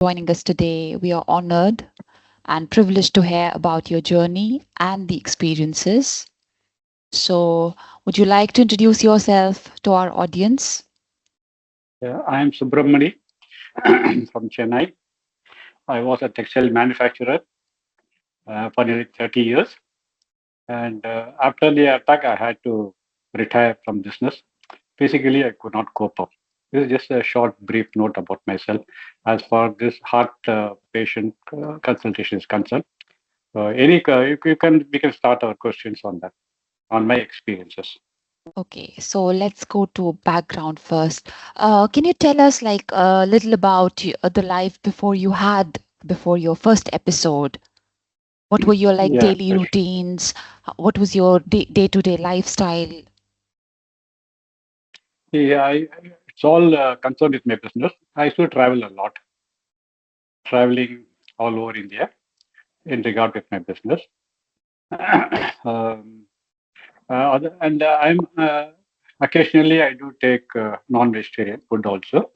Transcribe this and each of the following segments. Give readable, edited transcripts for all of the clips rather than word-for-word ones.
joining us today. We are honored and privileged to hear about your journey and the experiences. So, would you like to introduce yourself to our audience? I am Subramani from Chennai. I was a textile manufacturer for nearly 30 years. And after the attack, I had to retire from business. Physically, I could not cope up. This is just a short, brief note about myself as far this heart patient consultation is concerned. We can start our questions on that, on my experiences. Okay, so let's go to background first. Can you tell us like a little about the life before your first episode? What were your like Yeah, daily routines? What was your day-to-day lifestyle? it's all concerned with my business. I used to travel a lot, traveling all over India in regard with my business. um, I'm occasionally I do take non-vegetarian food also.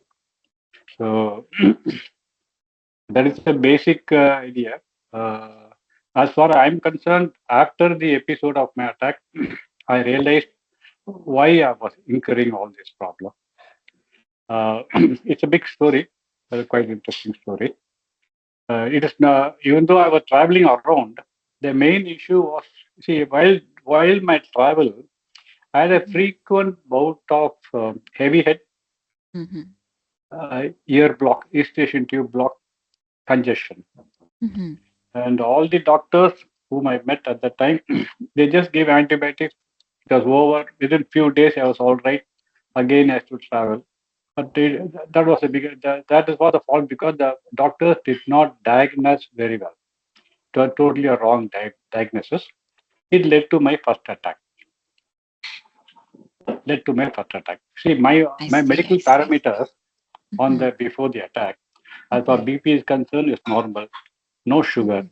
So that is a basic idea. Uh, as far as I'm concerned, after the episode of my attack, I realized why I was incurring all this problem. It's a big story, a quite interesting story. It is even though I was traveling around, the main issue was see while my travel, I had a Mhm, frequent bout of heavy head, mhm, ear block, ear station tube block, congestion, mhm. and all the doctors whom I met at that time, they just gave antibiotics. It was over within few days. I was all right. Again, I should travel. But that was a big that is was the fault because the doctors did not diagnose very well. It was totally a wrong diagnosis. It led to my first attack. Led to my first attack. See, I my see, I medical see. parameters on Mhm, the before the attack, as far mhm, BP is concerned, is normal. No sugar. mhm,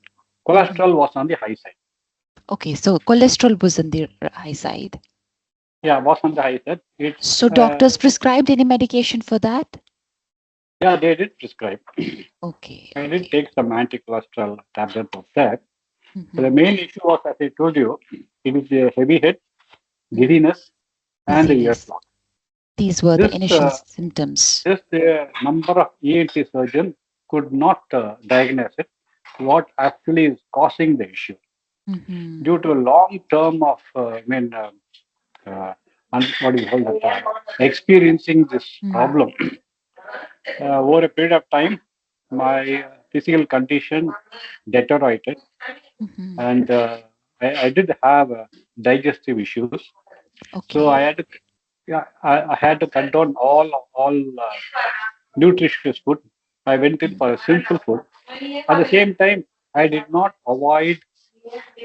mhm. Cholesterol was on the high side. Okay, so cholesterol was on the high side. Yeah, was on the high side. So doctors prescribed any medication for that? Yeah, they did prescribe. Okay, I did okay. take some anti-cholesterol tablet of that. But the Mhm, main issue was, as I told you, it is a heavy head, mhm. giddiness, and the ear Dizziness. block. These were the This initial symptoms. number of ENT surgeons could not diagnose it. What actually is causing the issue Mhm, due to a long term of, uh, what do you call that, experiencing this mm, problem over a period of time, my physical condition deteriorated, mhm. and I did have digestive issues. So Okay. I had to cut down all nutritious food. I went in Mm, for a simple food. At the same time, I did not avoid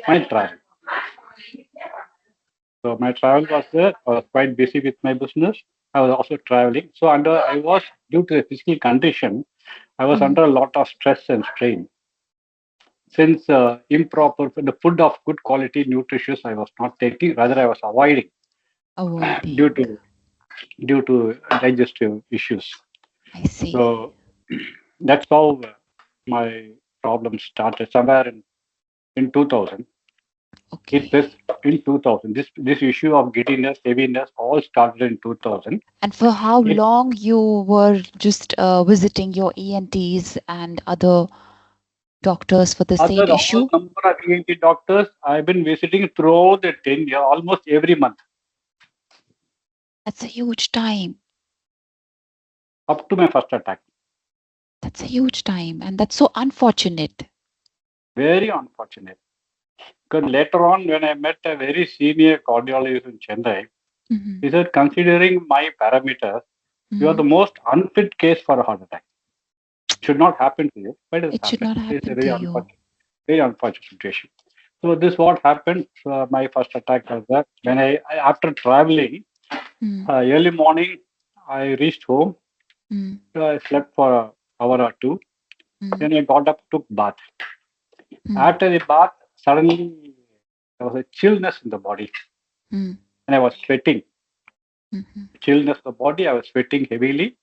my travel. So my travel was there. I was quite busy with my business. I was also traveling. So I was due to the physical condition, I was mm. under a lot of stress and strain. Since improper the food of good quality, nutritious, I was not taking. Rather, I was avoiding due Avoiding. to due to digestive issues. I see. So that's how my problem started somewhere in 2000. It Okay. this in 2000. This issue of giddiness, heaviness, all started in 2000. And for how It long you were just visiting your ENTs and other doctors for the other same all issue? number of ENT doctors I've been visiting throughout the 10 years, almost every month, That's a huge time. up to my first attack. That's a huge time. And that's so unfortunate. Very unfortunate. Because later on, when I met a very senior cardiologist in Chennai, Hmm. he said, considering my parameters, you are Hmm. the most unfit case for a heart attack. Should not happen to you, but it has It should happened. not It's a happen to you. very unfortunate situation. So this what happened. So my first attack was that when after traveling Mm, early morning, I reached home. mm, So I slept for an hour or two. mm, Then I got up, took bath. mm, After the bath, suddenly there was a chillness in the body, mm, and I was sweating. mhm, Chillness in the body. I was sweating heavily.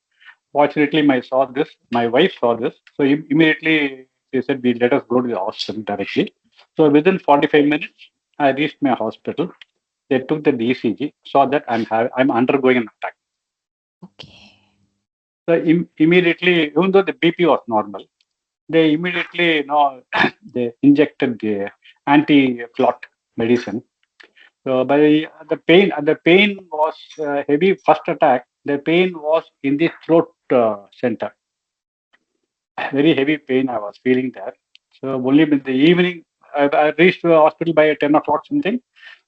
Fortunately, my wife saw this. So immediately she said, "We let us go to the hospital directly." So within 45 minutes, I reached my hospital. They took the ECG, saw that I'm undergoing an attack. Okay. So immediately, even though the BP was normal, they immediately, they injected the anti-clot medicine. So by the pain was heavy. First attack, the pain was in the throat center. Very heavy pain I was feeling there. So only in the evening, I reached the hospital by 10 o'clock something.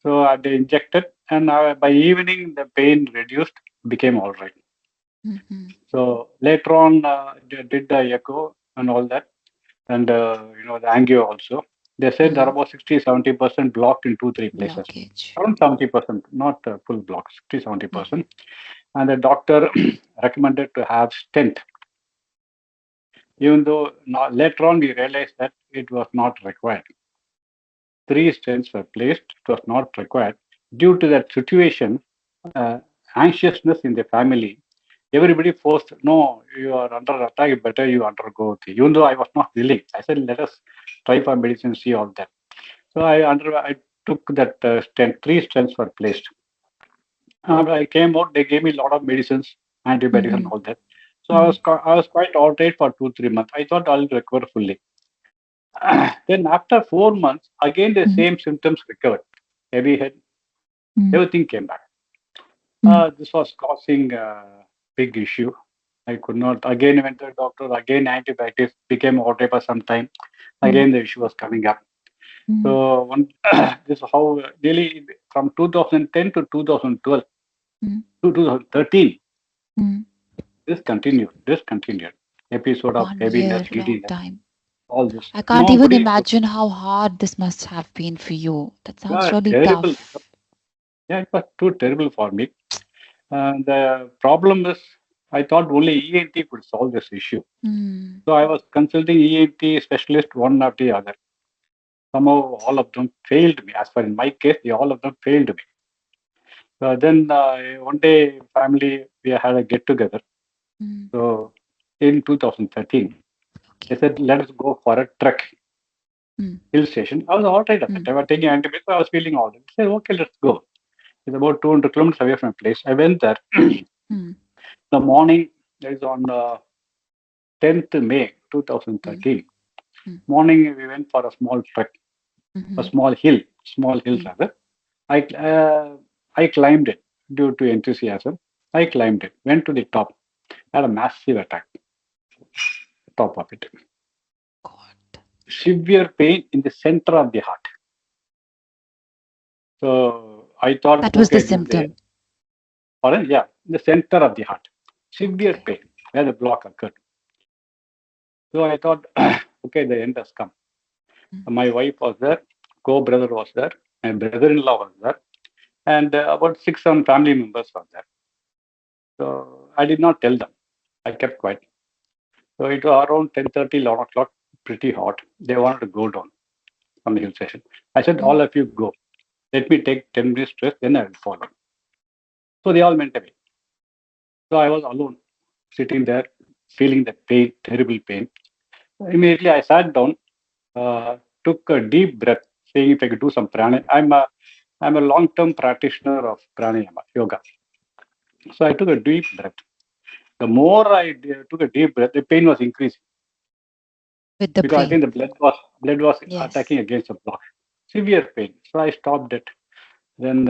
So they injected, and by evening the pain reduced, became all right. Mm-hmm. So later on, they did the echo and all that, and the angio also. They said there are Mm. about 60-70% blocked in 2-3 places. Blockage. Around 70%, not full block, 60 70 Mm. percent And the doctor recommended to have stent, even though later on we realized that it was not required. 3 stents were placed, it was not required. Due to that situation, uh, anxiousness in the family, everybody forced, no, you are under attack, better you undergo. Even though I was not willing, I said, let us try for medicine, see all that. So I took that stent, 3 stents were placed. I came out, they gave me a lot of medicines, antibiotics and Mm-hmm. all that. So Mm. I was quite all right for 2-3 months. I thought I'll recover fully. Then after 4 months, again the Mm. same symptoms recovered. Heavy head, Mm. everything came back. Mm. This was causing a big issue. I could not. Again, went to the doctor. Again, antibiotics became all right for some time. Mm. Again, the issue was coming up. Mm. So this is how really from 2010 to 2012 Mm. to 2013, Mm. this continued. This continued. Episode of 1 year, heaviness, long giddiness, time. all this. I can't even Nobody could. imagine how hard this must have been for you. That sounds really Terrible. tough. Yeah, it was too terrible for me. The problem is, I thought only ENT could solve this issue. Mm. So I was consulting ENT specialist one after the other. Somehow all of them failed me. As far in my case, all of them failed me. Then one day, family, we had a get together. Mm. So in 2013, they Okay. said, let us go for a trek, Mm. hill station. I was all right at that Mm. time. I was taking antibiotics. I was feeling all right. I said, okay, let's go. It's about 200 kilometers away from my place. I went there. Mm. The morning, that is on 10th May Mm. 2013. Mm. Morning, we went for a small trek, a Mm-hmm. small hill Mm. rather. I climbed it due to enthusiasm. I climbed it, went to the top, had a massive attack, top of it. God. Severe pain in the center of the heart. So I thought, That was the okay, this is the end. symptom. Yeah, in the center of the heart. Severe Okay. pain where the block occurred. So I thought, okay, the end has come. Mm. My wife was there, co-brother was there, my brother-in-law was there, and about 6 7 family members were there. So I did not tell them. I kept quiet. So it was around 10:30, 11 o'clock, pretty hot. They wanted to go down on the hill station. I said, Mm. all of you go. Let me take 10 minutes rest, then I will follow. So they all went away. So I was alone, sitting there, feeling the pain, terrible pain. Immediately I sat down, took a deep breath, saying if I could do some pranayama. I'm a long-term practitioner of pranayama, yoga. So I took a deep breath. The more I took a deep breath, the pain was increasing With the because I think pain. the blood was Yes. attacking against the block. Severe pain. So I stopped it. Then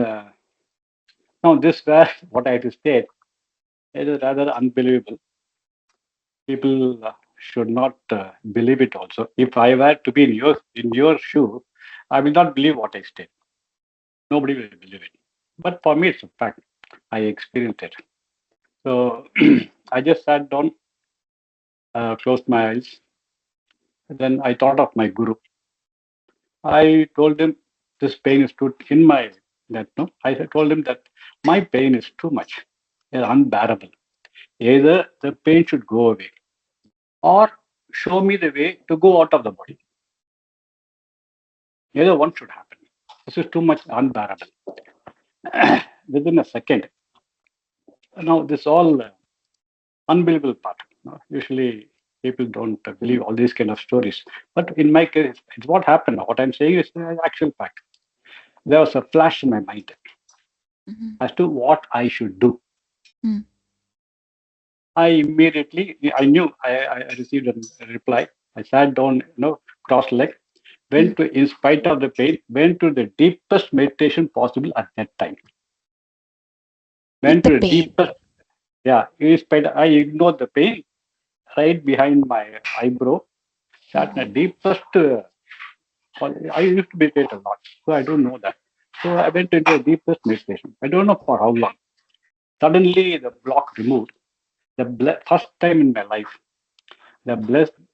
now this where what I had to state it is rather unbelievable. People should not believe it. Also, if I were to be in your shoe, I will not believe what I state. Nobody will believe it. But for me, it's a fact. I experienced it. So I just sat down, closed my eyes. Then I thought of my guru. I told him this pain is too in my that no. I told him that my pain is too much, unbearable. Either the pain should go away or show me the way to go out of the body. Either one should happen. This is too much unbearable. Within a second. Now this all. unbelievable part. Usually people don't believe all these kind of stories. But in my case, it's what happened. What I'm saying is the actual fact. There was a flash in my mind Mhm. as to what I should do. Mm. I immediately, I knew I received a reply. I sat down, cross leg, Mm. went to, in spite of the pain, went to the deepest meditation possible at that time. With Went the to the pain. deepest, yeah, in spite, I ignored the pain right behind my eyebrow, sat in the Mhm. deepest, I used to meditate a lot, so I don't know that. So I went into the deepest meditation. I don't know for how long. Suddenly the block removed. The first time in my life, the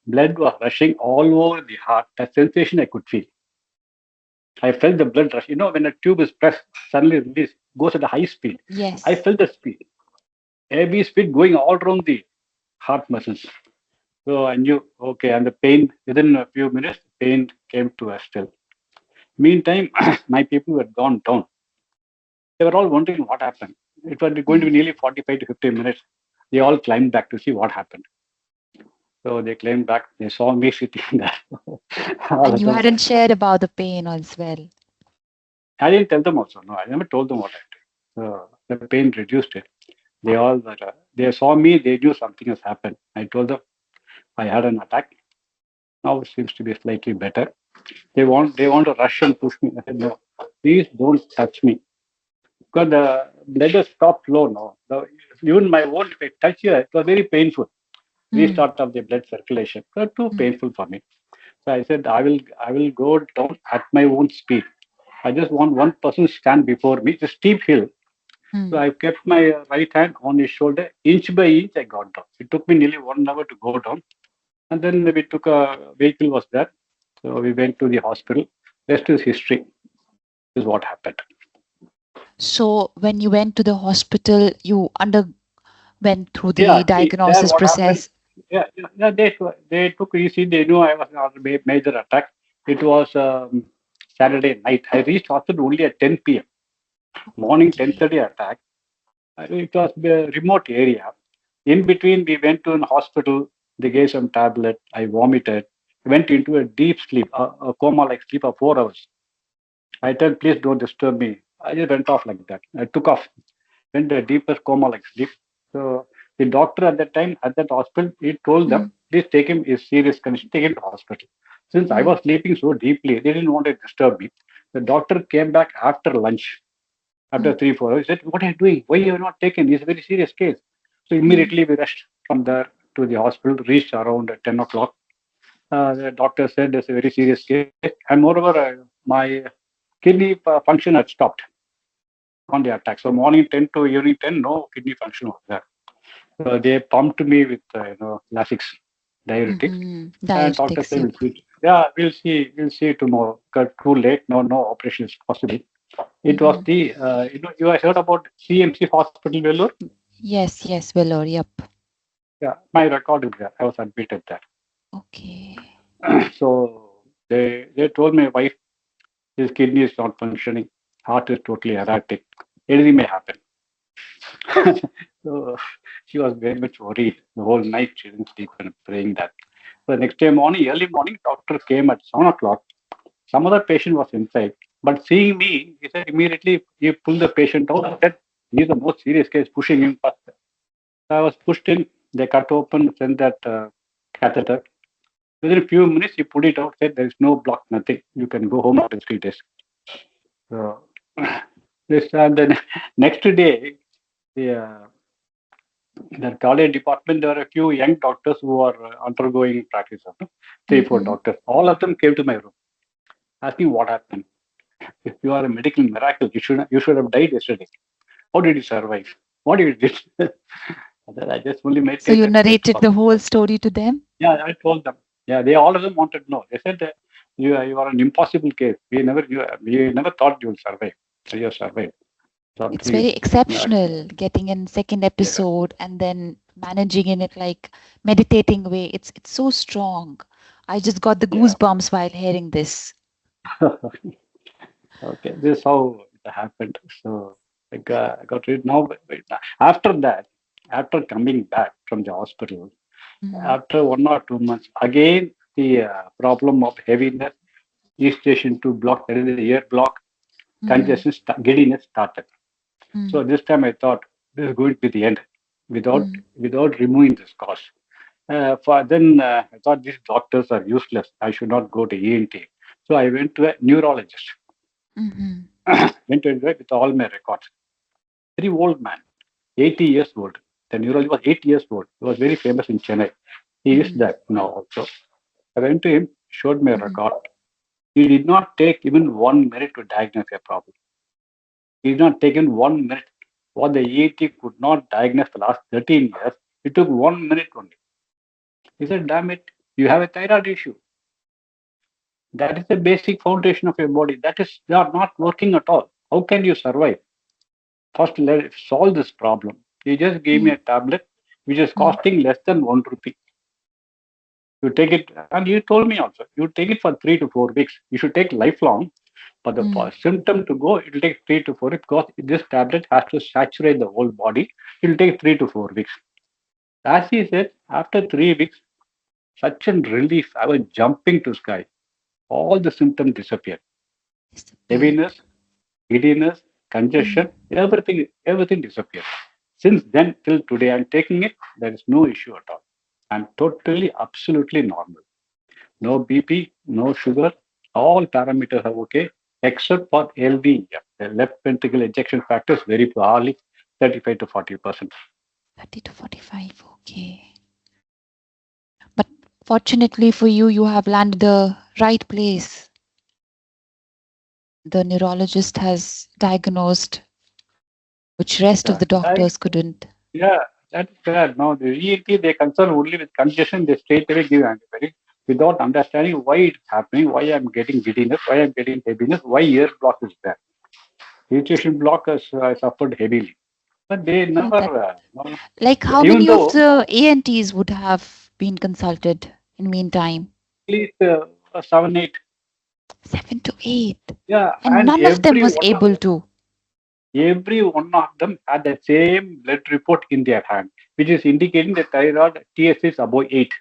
blood was rushing all over the heart. That sensation I could feel. I felt the blood rush. When a tube is pressed, suddenly release, goes at a high speed. I Yes. felt the speed, heavy speed going all around the heart muscles. So I knew, okay, and the pain, within a few minutes, pain came to a still. Meantime, my people had gone down. They were all wondering what happened. It was going to Mm. be nearly 45 to 50 minutes. They all climbed back to see what happened. So they climbed back. They saw me sitting there. All And of you them. hadn't shared about the pain as well. I didn't tell them also. No, I never told them what I did. So the pain reduced it. They all were, they saw me. They knew something has happened. I told them I had an attack. Now it seems to be slightly better. They want to rush and push me. I said no, please don't touch me because the blood has stopped flow now. Even my wound, if I touch here, it was very painful. Mm. Restart of the blood circulation. It was too Mm. painful for me. So I said, I will go down at my own speed. I just want one person to stand before me. It's a steep hill. So Mm. I kept my right hand on his shoulder. Inch by inch, I got down. It took me nearly 1 hour to go down. And then we took a vehicle was there. So we went to the hospital. Rest is history. Is what happened. So when you went to the hospital, you underwent through the Yeah, see, there diagnosis what happened. process. Yeah, they took easy. They knew I was not a major attack. It was Saturday night. I reached hospital only at 10 p.m. Morning Okay. 10:30 attack. It was a remote area. In between, we went to an hospital. They gave some tablet. I vomited. Went into a deep sleep, a coma-like sleep of 4 hours. I told, please don't disturb me. I just went off like that. I took off, went to a deepest coma-like sleep. So the doctor at that time at that hospital, he told them, Mm. please take him is serious condition, take him to hospital. Since I Mm. was sleeping so deeply, they didn't want to disturb me. The doctor came back after lunch after Mm. 3, 4 hours, he said, what are you doing? Why you are not taken? It's a very serious case. So Mm. immediately we rushed from there to the hospital, reached around 10 o'clock. The doctor said it's a very serious case. And moreover, my kidney function had stopped on the attack. So morning 10 to evening 10, no kidney function was there. They pumped me with, Lasix diuretic. Mm-hmm. And doctor Diuretics. said, Yep. yeah, we'll see tomorrow. Because too late, no operation is possible. It was Mm-hmm. the, you have heard about CMC Hospital, Vellore? Yes. Yes. Velour. Yep. Yeah, my record is there. I was admitted there. Okay. So they told my wife his kidney is not functioning, heart is totally erratic, anything may happen. So she was very much worried. The whole night she didn't sleep and praying that. So the next day morning, early morning, doctor came at 7 o'clock. Some other patient was inside, but seeing me, he said immediately he pulled the patient out and said, he's the most serious case, pushing him first. So I was pushed in. They cut open, sent that catheter. Within a few minutes, he pulled it out, said there is no block, nothing. You can go home after 3 days. So this and then next day, the the cardiac department, there were a few young doctors who are undergoing practice. 3, 4 Mm-hmm. doctors. All of them came to my room asking what happened. If you are a medical miracle, you should have died yesterday. How did you survive? What did you do? I just only So you meditated. That's narrated all. the whole story to them. Yeah, I told them. Yeah, they all of them wanted to know. They said that you are an impossible case. We never thought you will survive. So you have survived. It's Something very is exceptional getting in second yeah. episode and then managing in it like meditating way. It's so strong. I just got the Yeah. goosebumps while hearing this. Okay, this is how it happened. So I got it now. After that, After coming back from the hospital, Mm-hmm. after 1 or 2 months, again the problem of heaviness, E-station 2 block, that is the ear block, Mm-hmm. congestion, giddiness started. Mm-hmm. So this time I thought this is going to be the end without Mm-hmm. without removing this cause. For then I thought these doctors are useless. I should not go to ENT. So I went to a neurologist. Mm-hmm. Went to a with all my records. Very old man, 80 years old. The neurologist was 80 years old. He was very famous in Chennai. He is Mm-hmm. there now also. I went to him, showed my Mm-hmm. record. He did not take even 1 minute to diagnose a problem. He did not take in 1 minute. What the EET could not diagnose the last 13 years, it took 1 minute only. He said, damn it, you have a thyroid issue. That is the basic foundation of your body. That is, they are not working at all. How can you survive? First, let's solve this problem. He just gave me a tablet which is Mm-hmm. costing less than 1 rupee. You take it, and you told me also, you take it for 3 to 4 weeks. You should take lifelong. For the Mm-hmm. symptom to go, it will take 3 to 4 weeks because this tablet has to saturate the whole body. It will take 3 to 4 weeks. As he said, after 3 weeks, such a relief. I was jumping to sky. All the symptoms disappeared. Disappeared. Heaviness, giddiness, Mm-hmm. congestion, everything disappeared. Since then till today, I'm taking it. There is no issue at all. I'm totally, absolutely normal. No BP, no sugar. All parameters are okay, except for LV. The left ventricle ejection factor is very poor, hardly 35 to 40%. 30 to 45. Okay. But fortunately for you, you have landed the right place. The neurologist has diagnosed, which rest of Yeah, the doctors couldn't. yeah, that's bad. Now the ENT they concern only with congestion. They straight away give antibiotic without understanding why it's happening, why I'm getting giddiness, why I'm getting heaviness, why ear block is there. Irritation block has suffered heavily, but they Yeah, never. that No, like how even many of though the ANTs would have been consulted in meantime? at least 7, 8. 7 to 8. Yeah, And and none of them was able to. every one of them had the same blood report in their hand, which is indicating the thyroid TS is above 8.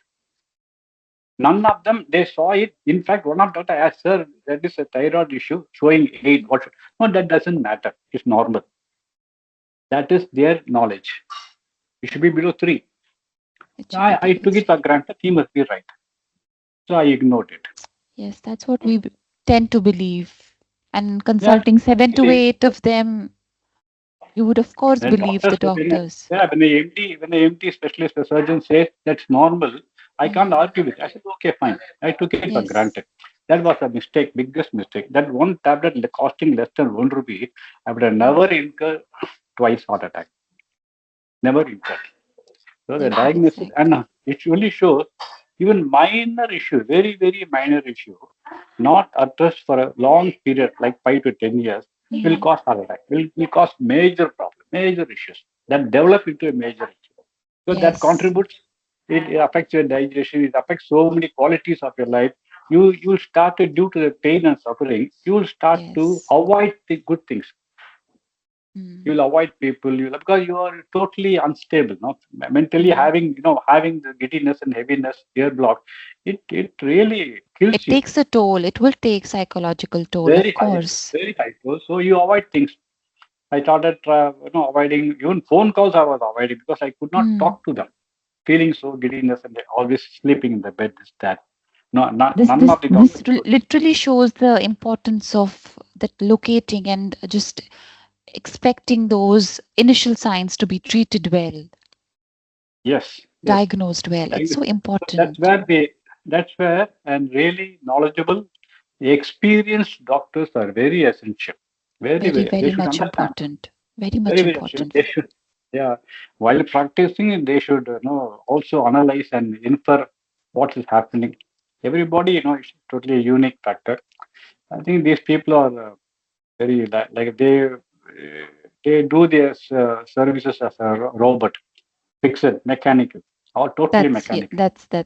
None of them, they saw it. In fact, one of doctor asked, sir, that is a thyroid issue showing 8. What should... No, that doesn't matter. It's normal. That is their knowledge. It should be below 3. It should be I below took it for 3. granted. He must be right. So I ignored it. Yes, that's what we tend to believe. And Yeah, consulting seven to actually, eight of them, you would of course when believe the doctors, doctors. yeah, when the MT specialist, the surgeon says that's normal, I can't Mm, argue with it. I said, okay, fine. I took it for yes, granted. That was a mistake, biggest mistake. That one tablet costing less than 1 rupee, I would have never incurred twice heart attack. Never incurred. So the never diagnosis, exactly. and it only shows even minor issue, very, very minor issue, not addressed for a long period, like 5 to 10 years, will Mm, cause heart attack, will cause major problem, major issues that develop into a major issue. So that yes, contributes, it affects your digestion, it affects so many qualities of your life. You start to, due to the pain and suffering, you will start to yes. avoid the good things. Mm. You'll avoid people, you because you are totally unstable, no? Mentally Mm. having, having the giddiness and heaviness, ear block, it really kills It you. takes a toll. It will take psychological toll, Very of high, course. very high dose. So you avoid things. I started, avoiding even phone calls. I was avoiding because I could not Mm. talk to them. Feeling so giddiness and always sleeping in the bed. Is that no, not This none this of the this doctors could. literally shows the importance of that locating and just expecting those initial signs to be treated well, Yes, yes. diagnosed well. It's so So that's important. where that's where and really knowledgeable, experienced doctors are very essential. Very, Very, very. They very should much understand. important. Very Very, much very essential. important. They should, yeah. While practicing, they should, also analyze and infer what is happening. Everybody, is totally a unique factor. I think these people are very like they do their services as a robot, fixed, mechanical, or totally mechanical. That's the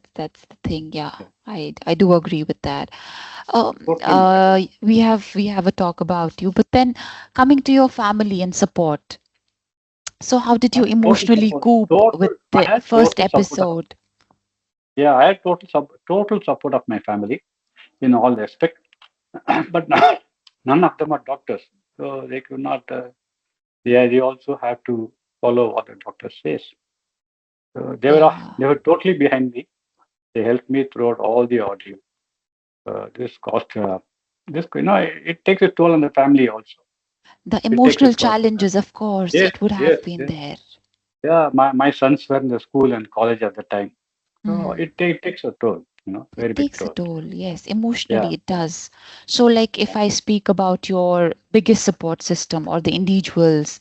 thing. Yeah, Yeah, I do agree with that. totally mechanical. We have a talk about you, but then coming to your family and support. So how did I you had total emotionally support. cope with I the had first total support of, episode? yeah, I had total support of my family in all aspects. But none of them are doctors, so they could not. They also have to follow what the doctor says. So Yeah, they were totally behind me. They helped me throughout all the ordeal. This cost this it takes a toll on the family also. the It takes a emotional toll on the challenges, family. of course, Yes, it would yes, have been yes. there. Yeah, my sons were in the school and college at the time. So Mm. it takes a toll, It very big takes a toll. toll, yes, Yeah. emotionally it does. So, like, if Yeah. I speak about your biggest support system or the individuals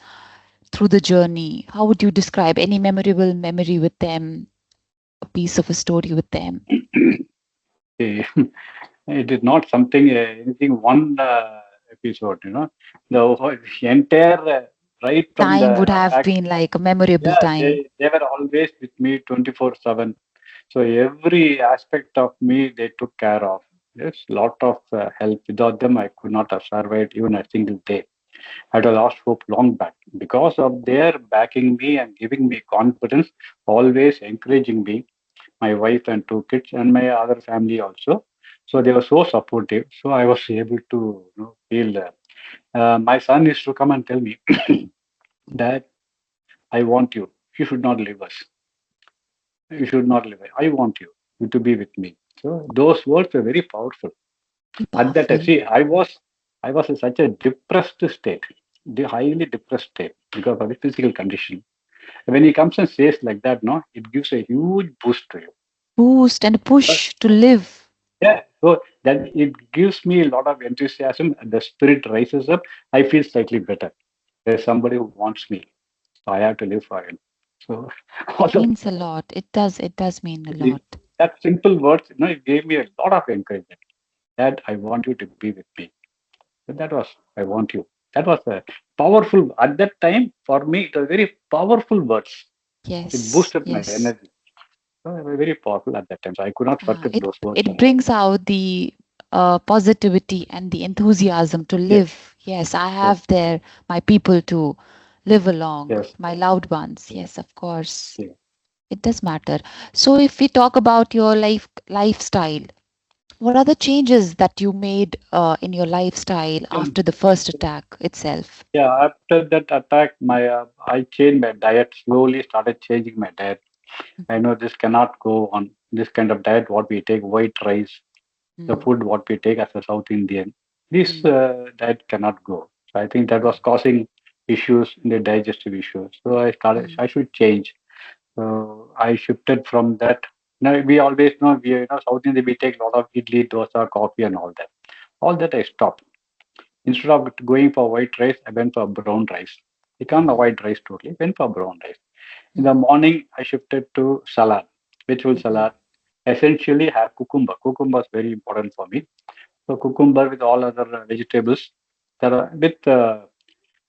through the journey, how would you describe any memorable memory with them, a piece of a story with them? Eh, it is not something anything one episode, the entire right from Time would the have attack. been like a memorable Yeah, time. they were always with me 24/7. So every aspect of me they took care of. Yes, lot of help. Without them, I could not have survived even a single day. I had lost hope long back. Because of their backing me and giving me confidence, always encouraging me, my wife and two kids, and my other family also. So they were so supportive. So I was able to feel. My son used to come and tell me, Dad, I want you. You should not leave us. You should not leave. I want you to be with me. So those words were very powerful. Very At that time, powerful. see, I was in such a depressed state, the highly depressed state because of the physical condition. When he comes and says like that, no, it gives a huge boost to you. Boost and But, push to live. yeah, so then it gives me a lot of enthusiasm. And the spirit rises up. I feel slightly better. There's somebody who wants me, so I have to live for him. So all of Means a lot. It does mean a the, lot. that simple words, it gave me a lot of encouragement. That I want you to be with me. So that was I want you. That was a powerful at that time for me. It was very powerful words. It Yes, boosted my yes. energy. So they were very powerful at that time. So I could not Uh, forget it those words. it brings out the positivity and the enthusiasm to Yes, live. Yes, I yes, have there my people to live along, yes, my loved ones. yes, Yes, of course, yes. it does matter. So, if we talk about your lifestyle, what are the changes that you made in your lifestyle after the first attack itself? Yeah, after that attack, I changed my diet. Slowly started changing my diet. I know this cannot go on. This kind of diet, what we take, white rice, the Mm, food what we take as a South Indian, this mm, diet cannot go. So I think that mm, was causing issues in the digestive issues. So mm, I should change. So I shifted from that. Now we always know South Indian we take a lot of idli, dosa, coffee, and all that. All that I stopped. Instead of going for white rice, I went for brown rice. I can't mm, avoid rice totally. Went for brown rice. In the mm, morning, I shifted to salad, vegetable mhm, salad. Essentially, have cucumber. Cucumber is very important for me. So cucumber with all other vegetables that are with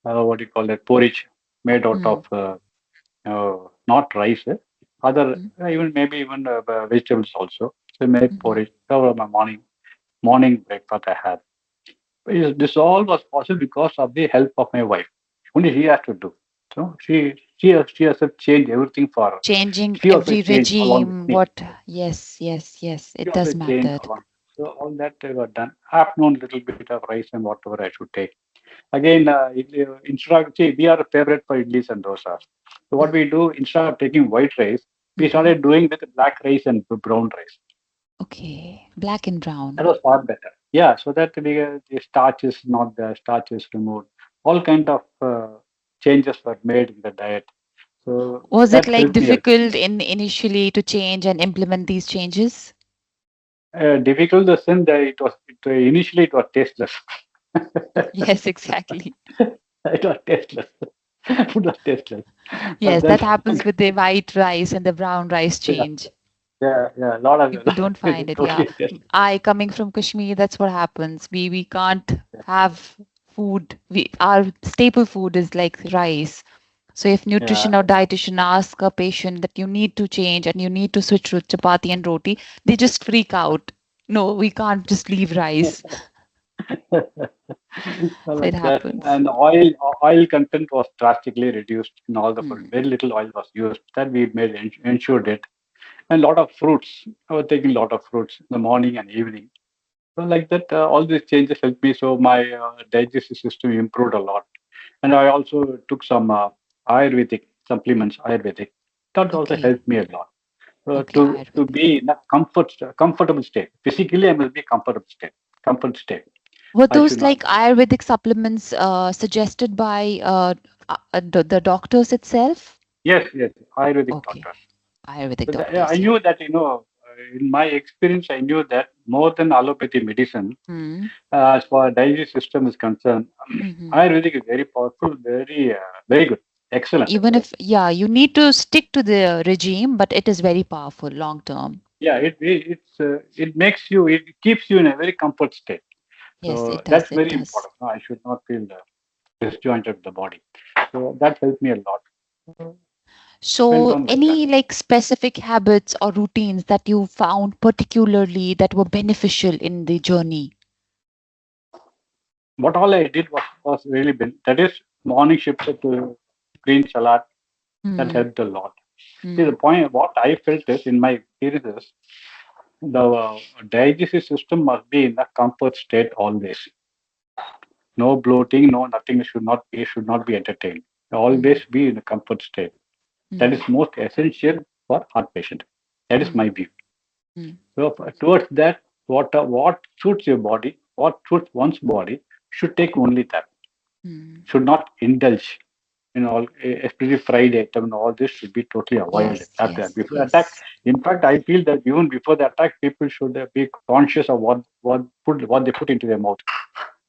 what do you call that porridge made out of mm, not rice, other mm, even maybe even vegetables also. So make mhm. porridge. That was my morning breakfast I had. This all was possible because of the help of my wife. Only she has to do. So she herself changed everything for her. Changing She also every changed along with regime. me. What? Yes, yes, yes. She It also does changed matter. along. So all that were done. Afternoon, little bit of rice and whatever I should take. Again, instead of, see, we are a favorite for idlis and dosas. So what Mm, we do, instead of taking white rice, we mhm. started doing with black rice and brown rice. Okay, black and brown. That was far better. Yeah, so that the starch is not there, starch is removed. All kind of changes were made in the diet. So Was it that like helped me a lot. difficult in initially to change and implement these changes? Difficult the sense that initially it was tasteless. Yes, exactly. It was tasteless. Food was tasteless. But Yes, then, that happens with the white rice and the brown rice yeah, change. yeah, a lot of People don't find it it. Yeah. totally tasteless. I coming from Kashmir, that's what happens. We can't have food. We our staple food is like rice. So if Yeah, nutrition or dietitian ask a patient that you need to change and you need to switch to chapati and roti, they just freak out. No, we can't just leave rice. So it Like that. happens. And oil content was drastically reduced in all the food. Hmm. Very little oil was used. That we made ensured it. And a lot of fruits. I was taking a lot of fruits in the morning and evening. So like that, all these changes helped me. So my digestive system improved a lot. And I also took some Ayurvedic supplements. Ayurvedic that also Okay. helped me a lot. Okay, To Ayurvedic. be in a comfortable state. Physically, I must be comfortable state. Comfort state. Were I should those not. like Ayurvedic supplements suggested by the doctors itself? Yes, yes, Ayurvedic Okay, doctors. Ayurvedic So I doctors, yeah. knew that, in my experience, I knew that more than allopathy medicine, Hmm. as far as digestive system is concerned, Hmm. Ayurvedic is very powerful, very good, excellent. Even if, yeah, you need to stick to the regime, but it is very powerful long term. Yeah, it makes you, it keeps you in a very comfort state. Yes, So it does. that's It very does. important. No, I should not feel disjointed the body. So that helped me a lot. Went So, on like that. any like specific habits or routines that you found particularly that were beneficial in the journey? What all I did was really that is morning shifted to green salad. That Hmm. helped a lot. See, the Hmm. point, what I felt is in my experiences, the digestive system must be in a comfort state always. No bloating, no nothing should not be entertained. Hmm. Always be in a comfort state. That Hmm. is most essential for heart patient. That is Hmm. my view. Hmm. So towards that, what suits your body, what suits one's body, should take only that. Hmm. Should not indulge in all, especially fried item and all this should be totally avoided Yes, after that. yes, Before attack, yes. in fact, I feel that even before the attack, people should be conscious of what they put into their mouth.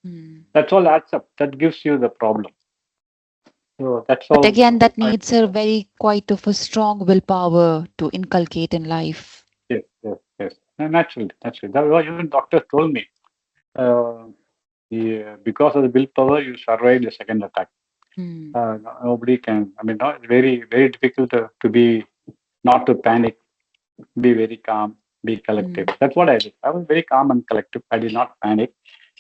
Hmm. That's all adds up. That gives you the problem. So that's But how again, that I. needs a very quite of a strong willpower to inculcate in life. Yes, yes, yes. Naturally, naturally. That's why even doctors told me, uh, because of the willpower, you survived the second attack. Hmm. Nobody can. I mean, no, it's very, very difficult to be not to panic, be very calm, be collective. Hmm. That's what I did. I was very calm and collective. I did not panic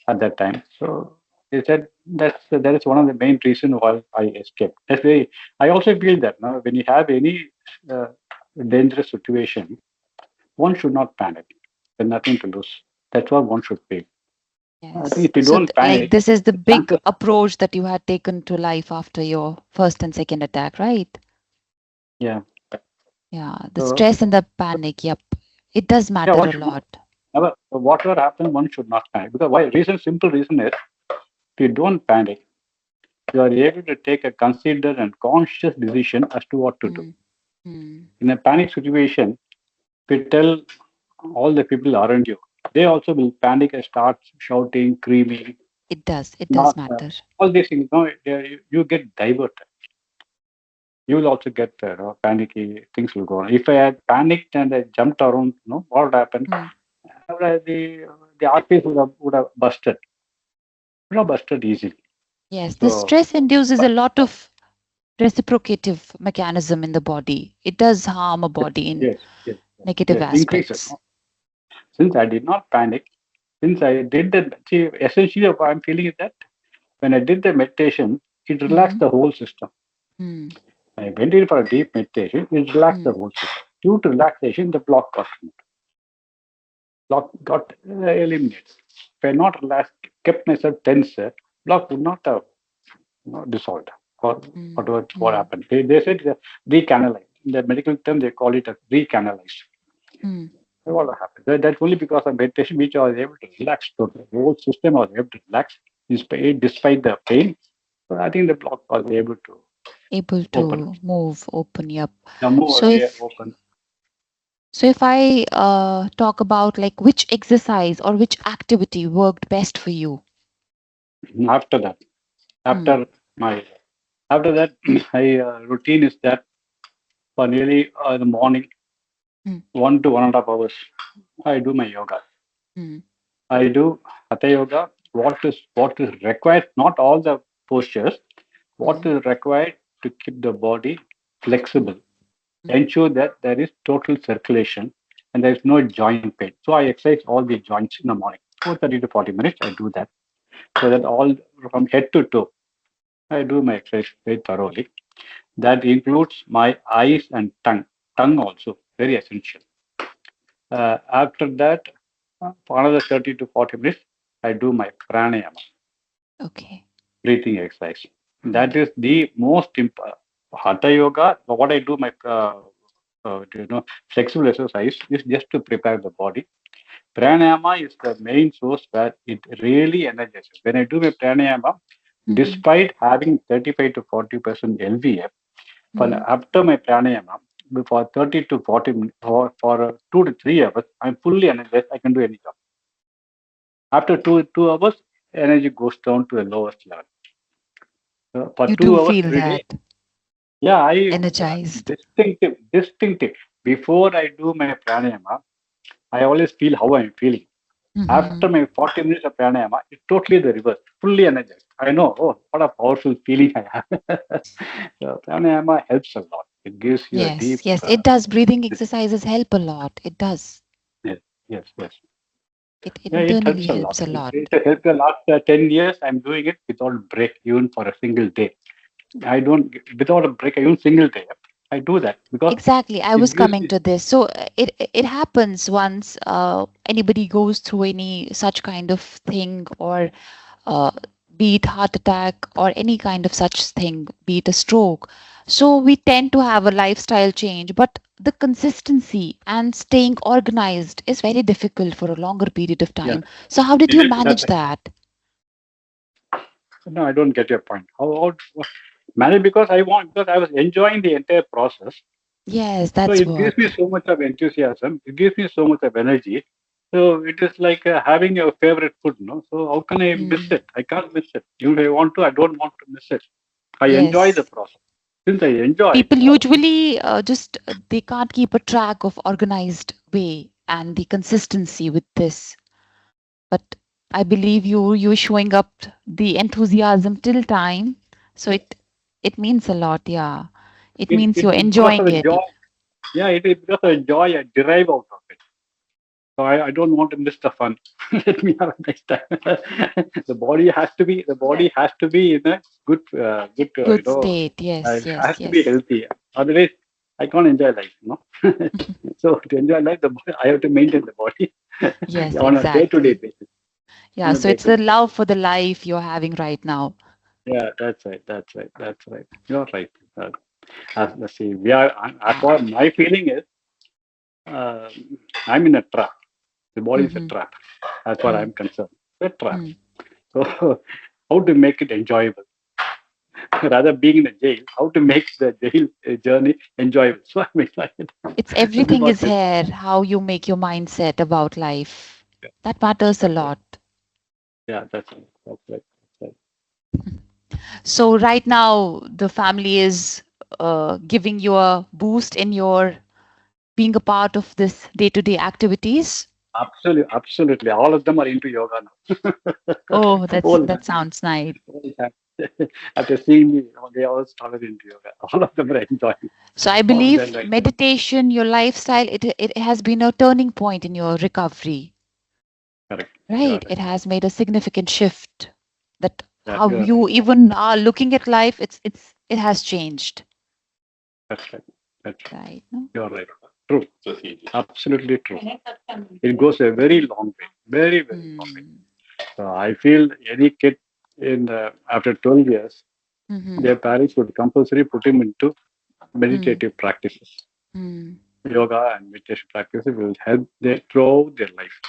at that time. So they said that is one of the main reasons why I escaped. That's very. I also feel that now when you have any uh, dangerous situation, one should not panic. There's nothing to lose. That's what one should feel. I think Yes. if you So, don't like, panic, this is the the big chances. approach that you had taken to life after your first and second attack, right? Yeah. Yeah. The So stress and the panic. Yep. It does yeah, matter one a should lot. never. Whatever happens, one should not panic because why? Simple reason is if you don't panic, you are able to take a considered and conscious decision as to what to do. Hmm. Hmm. In a panic situation, if you tell all the people around you, they also will panic and start shouting, screaming, It does. It does not matter. all these things. No, you get diverted. You will also get panicky. Things will go on. If I had panicked and I jumped around, what would happen? Hmm. The arteries would have busted. Would have busted easily. Yes. The So, stress induces a but lot of reciprocative mechanism in the body. It does harm a yes, body in yes, yes, yes, negative yes, increases. aspects. Since I did not panic, since I did see, essentially what I'm feeling is that when I did the meditation, it Mm-hmm. relaxed the whole system. Mm. I went in for a deep meditation, it relaxed the Mm. whole system. Due to relaxation, the block got eliminated. If I had not relaxed, kept myself tense, block would not have dissolved or Mm. whatever what Mm. happened. They said recanalized. In the medical term, they call it a recanalized. Mm. What happened? That's only because of meditation, which I was able to relax. So the whole system was able to relax despite the pain. So I think the block was able to Able open. to move, open, yep. The move So away, if open. so if I talk about like which exercise or which activity worked best for you. After that, Mm. after my after that, my routine is that for nearly in the morning, Mm. 1 to 1.5 hours, I do my yoga. Mm. I do hatha yoga. What is required? Not all the postures. What Mm. is required to keep the body Mm. flexible, Mm. ensure that there is total circulation and there is no joint pain. So I exercise all the joints in the morning. 30 to 40 minutes, I do that. So that all from head to toe, I do my exercise very thoroughly. That includes my eyes and tongue. Tongue also very essential. After that, for another 30 to 40 minutes, I do my pranayama, Okay. breathing exercise. Mm. That is the most important. Hatha yoga, what I do, my flexible exercise is just to prepare the body. Pranayama is the main source where it really energizes. When I do my pranayama, Mm-hmm. despite having 35 to 40% LVF, Mm. after my pranayama, for 30 to 40 minutes, for 2 to 3 hours, I'm fully energized. I can do any job. After two hours, energy goes down to the lowest level. For You do 2 hours feel every day, that yeah, I energized. distinctive. Before I do my pranayama, I always feel how I'm feeling. After Mm-hmm. my 40 minutes of pranayama, it's totally the reverse, fully energized. I know, oh, what a powerful feeling I have. So pranayama helps a lot. It gives you a Yes, deep, yes, it does. Breathing this- exercises help a lot. It does. yes, yes, yes. It Yeah, it internally helps a helps lot. a It, lot. it helped the last 10 years. I'm doing it without break, even for a single day. I don't, without a break, even single day. I do that because Exactly. I it was gives coming you, to this. So it happens once anybody goes through any such kind of thing, or uh, be it heart attack or any kind of such thing, be it a stroke. So we tend to have a lifestyle change, but the consistency and staying organized is very difficult for a longer period of yeah, time. So how did it you is, that's manage right. that? No, I don't get your point. Manage because I want, because I was enjoying the entire process. Yes, So that's it gives me what. so much of enthusiasm. It gives me so much of energy. So it is like having your favorite food, no? So how can I miss Mm. it? I can't miss it. Even if I want to, I don't want to miss it. I enjoy the Yes. process. Since I enjoy it, People usually just they can't keep a track of organized way and the consistency with this. But I believe you're showing up the enthusiasm till time. So it means a lot, yeah. It means you're it because of enjoying the it. joy. Yeah, it is because of the joy I derive out of it. So I don't want to miss the fun. Let me have a nice time. The body has to be in a good Good state. Yes, it has yes, to be yes. healthy. Otherwise, I can't enjoy life. So to enjoy life, I have to maintain the body Yes, on a day-to-day exactly. basis. Yeah, On a so it's the day-to-day. love for the life you're having right now. Yeah, that's right. That's right. That's right. You're right. Let's see. As far my feeling is, uh, I'm in a trap. The body is a Mm-hmm. trap, as far I'm concerned. It's a trap. Mm. So, how to make it enjoyable? Rather being in a jail, how to make the jail journey enjoyable? So I'm excited. It's This is everything what is this. here, how you make your mindset about life. That matters a That's right. lot. Yeah, that's right. That's right. That's So right now, the family is giving you a boost in your being a part of this day-to-day activities. right. Absolutely, absolutely. All of them are into yoga now. Oh, Whole that family. sounds nice. Whole family. After seeing me, they all started into yoga. All of them are enjoying. So I All of them believe right now. meditation, your lifestyle, it has been a turning point in your recovery, Correct. You are right? right. It has made a significant shift that Yeah, how you are you right. even are looking at life. It has changed, That's right. That's right. right? No? You are right. True. Absolutely true. It goes a very long way. Very, very long way. Mm. So I feel any kid after 12 years, Mm-hmm. their parents would compulsory put him into Mm. meditative practices. Mm. Yoga and meditation practices will help them throughout their life,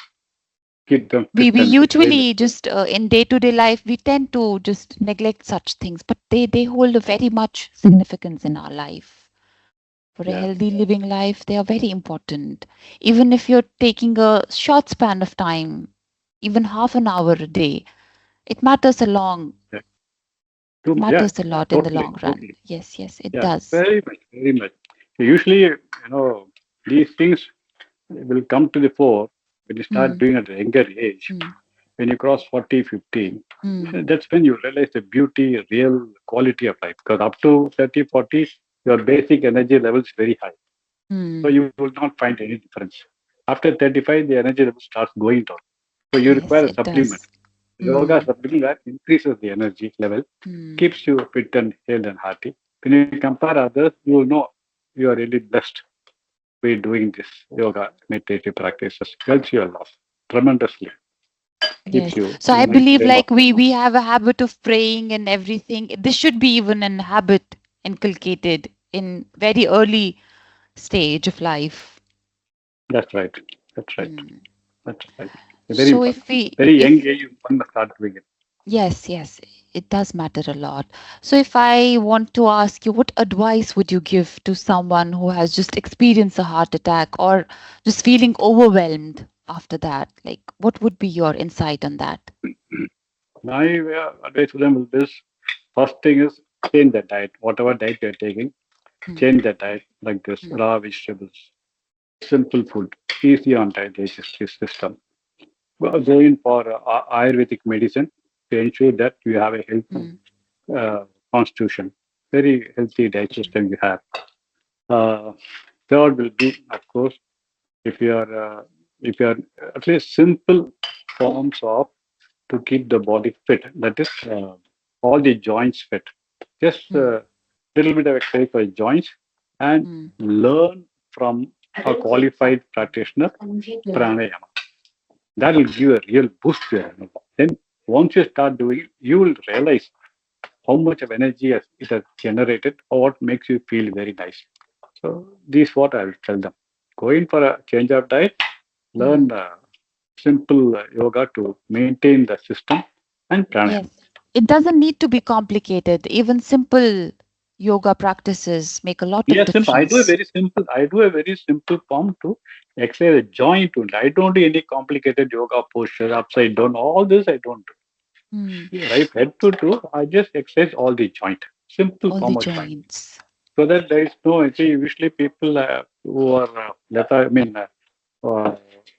keep them fit We and healthy. usually just in day-to-day life we tend to just neglect such things, but they hold a very much significance in our life. For a Yeah, healthy living life, they are very important. Even if you're taking a short span of time, even half an hour a day, it matters a long. yeah, It yeah, matters a lot in the totally, long run. totally. Yes, yes, it Yeah, does. very much, very much. Usually, these things will come to the fore when you start Mm, doing at a younger age. mm, When you cross 40, 50, mm, that's when you realize the beauty, real quality of life. Because up to 30, 40, your basic energy level is very high. So mm. you will not find any difference. After 35, the energy level starts going down. So you Yes, require a it supplement. does. Yoga is Mm. something that increases the energy level, Mm. keeps you fit and healthy and hearty. When you compare others, you will know you are really blessed to be doing this yoga meditative practices. Helps you a lot, tremendously. Keeps Yes. you So in I a nice believe frame of like we have a habit of praying and everything. This should be even an habit inculcated in very early stage of life. That's right. That's right. Mm. That's right. Very So important. if we Very young if age, one must start doing it. yes, yes, it does matter a lot. So if I want to ask you, what advice would you give to someone who has just experienced a heart attack or just feeling overwhelmed after that? Like, what would be your insight on that? My advice to them will be this. First thing is change the diet. Whatever diet you're taking, Mm, change the diet like this. mm, Raw vegetables, simple food, easy on digestive system. Go in for Ayurvedic medicine to ensure that you have a healthy mm, constitution, very healthy digestion you have. Uh, Third will be, of course, if you are at least simple forms of to keep the body fit. That is all the joints fit. Just mm, a little bit of exercise for joints and mm, learn from a qualified practitioner pranayama. That will give a real boost to your energy. Then once you start doing it, you will realize how much of energy it has generated or what makes you feel very nice. So this is what I will tell them. Go in for a change of diet, learn mm. simple yoga to maintain the system and pranayama. Yes. It doesn't need to be complicated. Even simple yoga practices make a lot of Yes, simple. difference. I do a very simple form to exercise a joint only. I don't do any complicated yoga posture, upside down. All this I don't Mm. do. Right, head to toe. I just exercise all the joint. Simple All the form of joint. joints. So that there is no. See, usually people who are uh,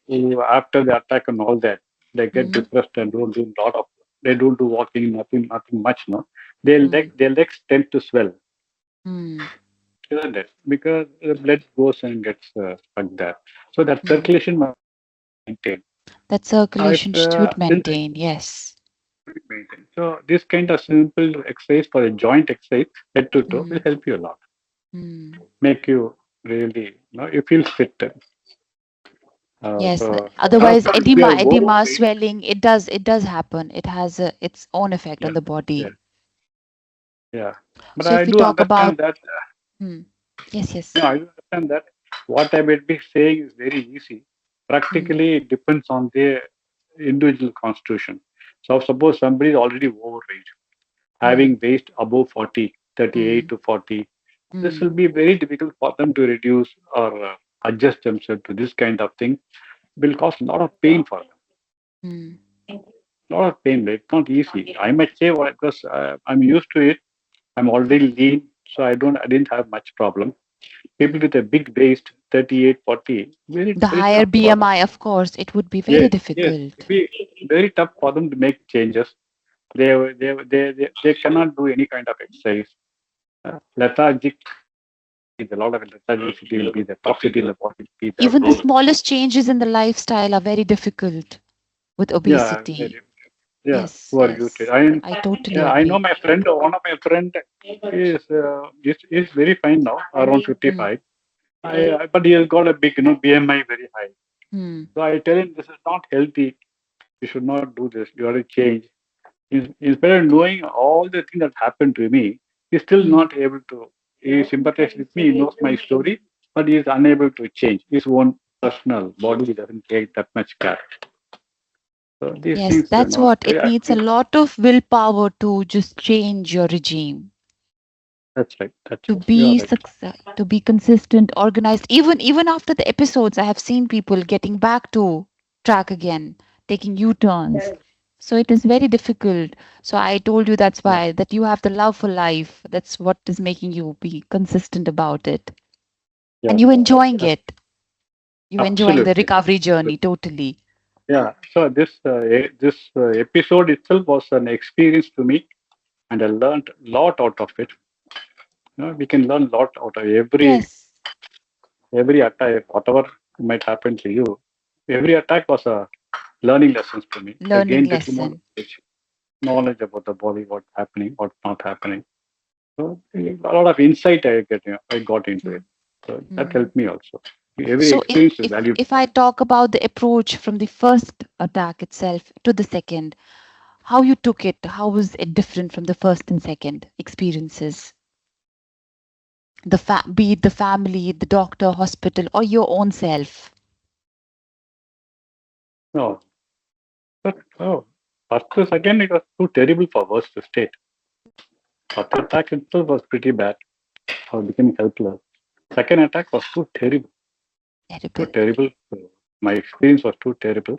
who after the attack and all that, they get Mm, depressed and don't do lot of. They don't do walking, nothing much. No, mm, their legs tend to swell. mm, Isn't it? Because the blood goes and gets stuck there. So that mm. circulation must be maintained. That If circulation should since maintain. Yes. it should be maintained. So this kind of simple exercise for a joint exercise, head to toe, will Mm, help you a lot. mm. Make you really, you feel fit. Yes. So Otherwise, if you are edema, overweight, swelling, it does happen. It has its own effect yeah, on the yeah, body. yeah. But So if I we do talk about, understand that. mm, yes, No, yes. I do understand that what I might be saying is very easy. Mm, Practically, it depends on the individual constitution. So, suppose somebody is already overweight, mm, having weight above 40, 38 mm, to 40, this mm, will be very difficult for them to reduce or adjust themselves to this kind of thing. Will cause a lot of pain for them. mm, A lot of pain. It's not easy. I might say what because I'm used to it. I'm already lean, so I didn't have much problem. People mm. with a big waist, 38, 40, The very higher tough for them. BMI, of course, it would be very Yes, yes. It'll difficult. be very tough for them to make changes. They cannot do any kind of exercise. Lethargic will be the lot of lethargicity will be the toxicity in the body will be there. Even the smallest changes in the lifestyle are very difficult with Yeah, obesity. Yes, who are yes. guilty. I I totally Yeah, I know agree. my friend. One of my friend is very fine now, around Mm, 55. But he has got a big, BMI very high. mm, So I tell him this is not healthy. You should not do this. You have to change. Instead of knowing all the things that happened to me, he's still mm, not able to. He sympathizes with me. He knows my story, but he is unable to change his own personal body. He doesn't take that much care. So these yes, things, that's what it I needs a feel lot of willpower to just change your regime, that's right. That's to right. You are be right. success, to be consistent, organized. Even after the episodes, I have seen people getting back to track again, taking U-turns. So it is very difficult. So I told you that's Yeah, why that you have the love for life. That's what is making you be consistent about it. And yeah. you enjoying That's it. You enjoying the absolutely. recovery journey totally. Yeah. So this episode itself was an experience to me, and I learned a lot out of it. We can learn a lot out of Yes. every attack, whatever might happen to you. Every attack was a learning lessons to me. I Learning gained little more lesson. knowledge about the body, what's happening, what's not happening. So a lot of insight I got into Hmm. it. So that Hmm. helped me also. Every So if experience is if valuable. if I talk about the approach from the first attack itself to the second, how you took it, how was it different from the first and second experiences? Be it the family, the doctor, hospital, or your own self. No, but first to second it was too terrible for worse to state. First attack itself was pretty bad. I was becoming helpless. Second attack was too Terrible. terrible. My experience was too terrible.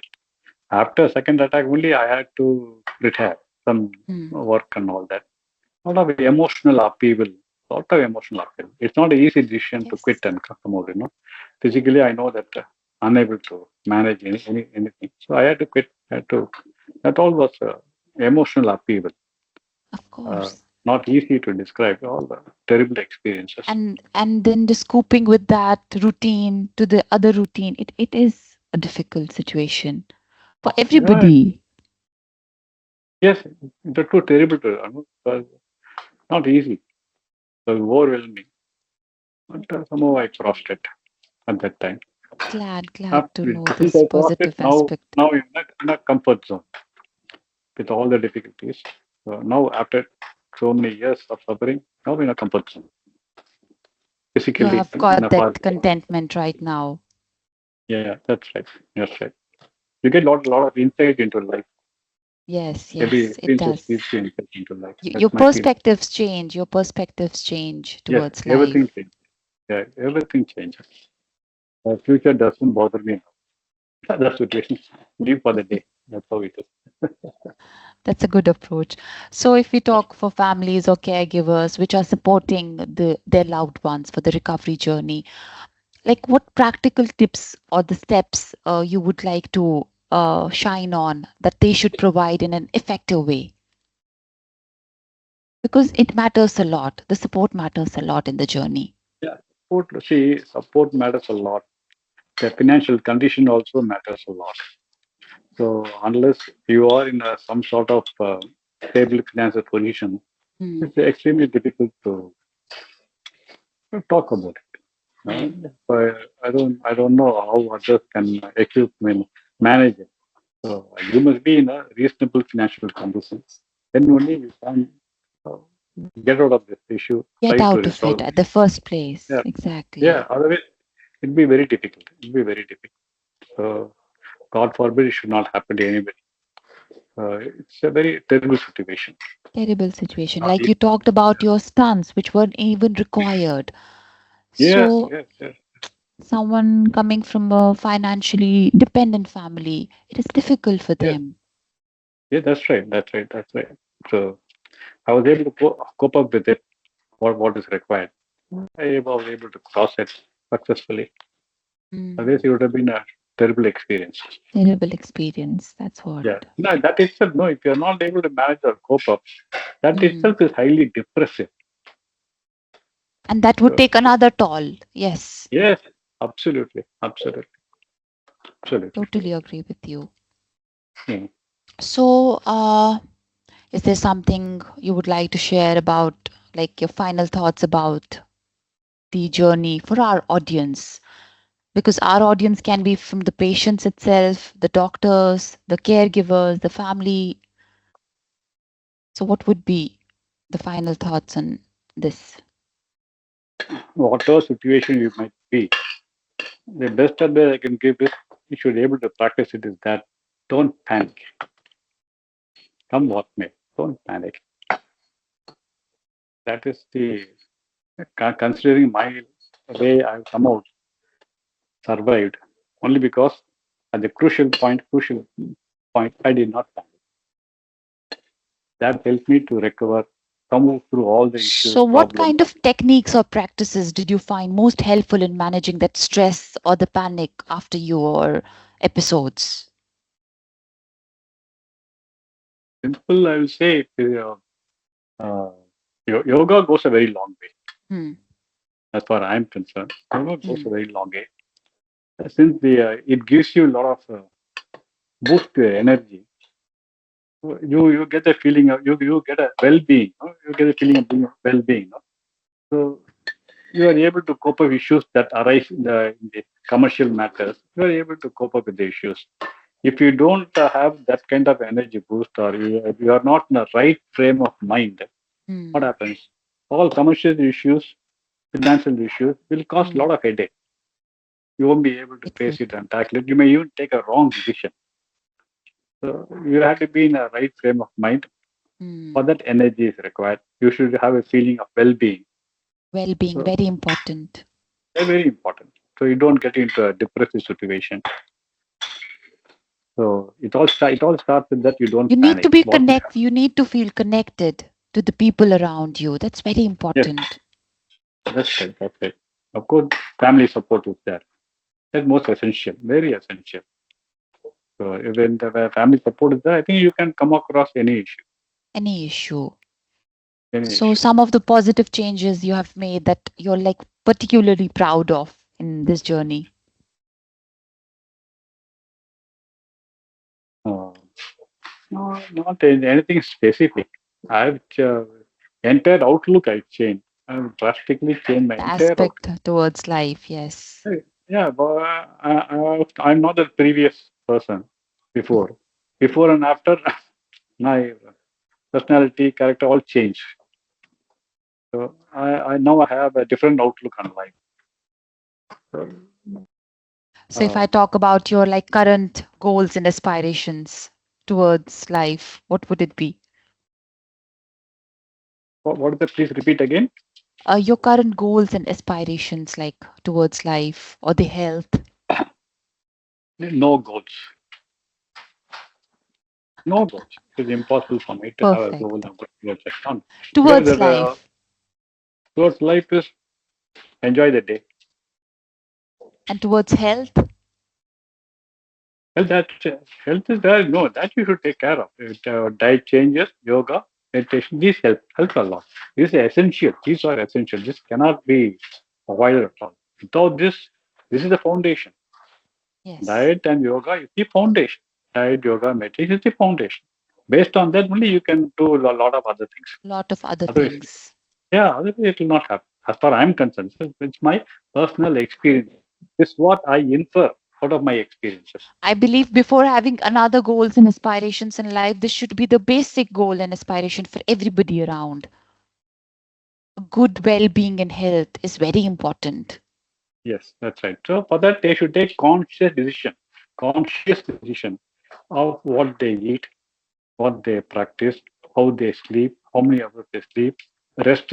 After second attack only, I had to retire from Hmm. work and all that. A lot of emotional upheaval. Lot of emotional upheaval. It's not an easy decision to quit Yes. and come out. Physically, I know that unable to manage anything. So I had to quit. I had to. That all was emotional upheaval. Of Uh, course. Not easy to describe. All the terrible experiences. And then just coping with that routine to the other routine, it is a difficult situation for Yeah, everybody. yes, they're too terrible to. Not easy. So overwhelming. But somehow I crossed it at that time. Glad to After, know since this I crossed it, positive now aspect. now in a comfort zone with all the difficulties. So now after so many years of suffering, now in a comfort zone, You physically have in got a that part. contentment right now. Yeah, that's right. That's right. You get lot of insight into life. Yes, Every yes, it experience does. gives you insight into life. Your That's my feeling. perspectives change. Your perspectives change Yes, towards everything life. changes. Yeah, everything changes. The future doesn't bother me now. That's the situation. Live for the day. That's how it is. That's a good approach. So, if we talk for families or caregivers which are supporting their loved ones for the recovery journey, like what practical tips or the steps you would like to shine on that they should provide in an effective way? Because it matters a lot. The support matters a lot in the journey. Yeah, support matters a lot. The financial condition also matters a lot. So unless you are in some sort of stable financial position, Hmm. it's extremely difficult to talk about it. Hmm. I don't know how others can manage it. So you must be in a reasonable financial condition. Then only you can uh, get out of this issue, Get try to out of it resolve at it. the first place. Yeah, yeah. Exactly. Otherwise, it'd be very difficult. It'd be very difficult. So God forbid it should not happen to anybody. It's a very terrible situation. Terrible situation. Not Like easy. you talked about your stunts, which weren't even required. Yes, So, yes, yes, someone coming from a financially dependent family, it is difficult for yes. them. Yeah, that's right. That's right. That's right. So I was able to cope up with it. What is required? I was able to cross it successfully. Mm. Otherwise, it would have been a terrible experience. Terrible experience. That's what. Yeah. No, that itself. No, if you're not able to manage or cope up, that Mm. itself is highly depressive. And that would So, take another toll. Yes, yes, absolutely, absolutely, absolutely. totally agree with you. Hmm. So, is there something you would like to share about, like your final thoughts about the journey for our audience? Because our audience can be from the patients itself, the doctors, the caregivers, the family. So, what would be the final thoughts on this? Whatever situation you might be, the best advice I can give is you should be able to practice it is that don't panic. Come what may, don't panic. That is the considering my way I've come out survived only because at the crucial point, I did not panic. That helped me to recover, come through all the issues, So, what problems. kind of techniques or practices did you find most helpful in managing that stress or the panic after your episodes? Simple, I will say, uh, yoga goes a very long way. Hmm. As far as I'm concerned, yoga goes Hmm. a very long way. Since it gives you a lot of boost your energy. You get a feeling of you get a well-being. No? You get a feeling of being well-being. No? So you are able to cope up issues that arise in the commercial matters. You are able to cope up with the issues. If you don't have that kind of energy boost, or you are not in the right frame of mind, what Hmm. happens? All commercial issues, financial issues will cause a Hmm. lot of headache. You won't be able to It face would. it and tackle it. You may even take a wrong decision. So you have to be in a right frame of mind. For Hmm. that, energy is required. You should have a feeling of well-being. Well-being, So very important. they're very important. So you don't get into a depressive situation. So it all starts with that you don't You need to panic. be What will connect. happen? You need to feel connected to the people around you. That's very Yes, important. that's it. That's it. Of course, family support is there. That's most essential, very essential. So when the family support is there, I think you can come across any issue. Any issue. Any So issue. some of the positive changes you have made that you're like particularly proud of in this journey. Uh, no, not anything specific. I've entire outlook I changed. I've drastically changed my The entire outlook. aspect towards life, yes. Yeah, but I'm not the previous person before. Before and after, my personality, character all changed. So I now have a different outlook on life. So, So if I um, talk about your like current goals and aspirations towards life, what would it be? what is that? Please repeat again. Your current goals and aspirations like towards life or the health. No goals. No goals. It is impossible for me to have a goal Perfect. and work towards it. None. Because Towards life. towards life is enjoy the day. And towards health. Well, health is there. No, that you should take care of. Diet changes, yoga, meditation. These help a lot. These are essential. These are essential. This cannot be avoided at all. Without this is the foundation. Yes. Diet and yoga is the foundation. Diet, yoga, meditation is the foundation. Based on that only you can do a lot of other things. Lot of other Otherwise, things. yeah, otherwise it will not happen. As far I'm concerned, so it's my personal experience. This is what I infer out of my experiences. I believe before having another goals and aspirations in life, this should be the basic goal and aspiration for everybody around. Good well-being and health is very important. Yes, that's right. So for that, they should take conscious decision of what they eat, what they practice, how they sleep, how many hours they sleep, rest